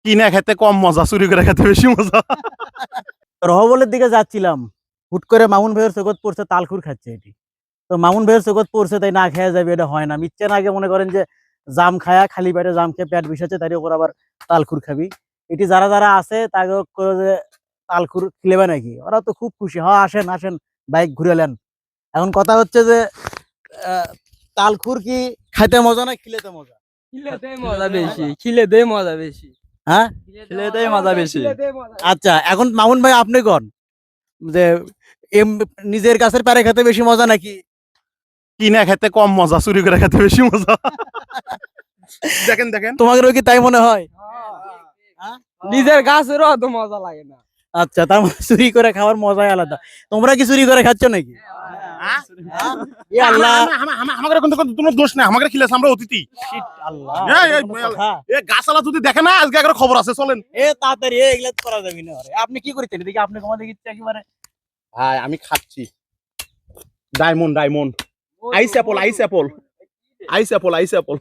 কিনা খেতে কম মজা, চুরি করে খেতে বেশি মজা। রহবলের দিকে যাচ্ছিলাম, হুট করে মামুন ভাইয়ের চোখত পড়ছে তালখুর খাচ্ছে এটি। তো মামুন ভাইয়ের চোখত পড়ছে তাই না খেয়ে যাবে, এটা হয় না। মিথ্যে না আগে মনে করেন যে জাম খায়া খালি পেটে জাম খেয়ে পেট বিষাচ্ছে, তার উপর আবার তালখুর খাবি। এটি যারা যারা আছে তাকে করে যে তালখুর খেলেবে নাকি, ওরা তো খুব খুশি। হ্যাঁ আসেন আসেন, বাইক ঘুরে নেন। এখন কথা হচ্ছে যে তালখুর কি খাইতে মজা না খিলেতে মজা? খিলেতে মজা বেশি, খিলেতে মজা বেশি। হ্যাঁ খিলেতেই মজা বেশি। আচ্ছা, এখন মামুন ভাই আপনি কোন যে নিজের গাছের পেরে খেতে বেশি মজা নাকি কিনা খেতে কম মজা, চুরি করে খেতে বেশি মজা। দেখেন দেখেন, তোমাদেরও কি তাই মনে হয়? নিজের গাছেরও অত মজা লাগে না। আচ্ছা, তার মানে চুরি করে খাওয়ার মজাই আলাদা। তোমরা কি চুরি করে খাচ্ছ নাকি? এ আল্লাহ, আমাদের কিন্তু কোনো দোষ নাই, আমাদের খিলেছে, আমরা অতিথি। আল্লাহ, এ গাছালা যদি দেখে না, আজকে একটা খবর আছে, চলেন। এ তাড়াতাড়ি এগুলা করা যাবে না। আপনি কি করছেন এদিকে? আপনি কমাতে গেছে একেবারে। ভাই আমি খাচ্ছি ডায়মন্ড, ডায়মন্ড, আইস অ্যাপল, আইস অ্যাপল, আইস অ্যাপল, আইস অ্যাপল।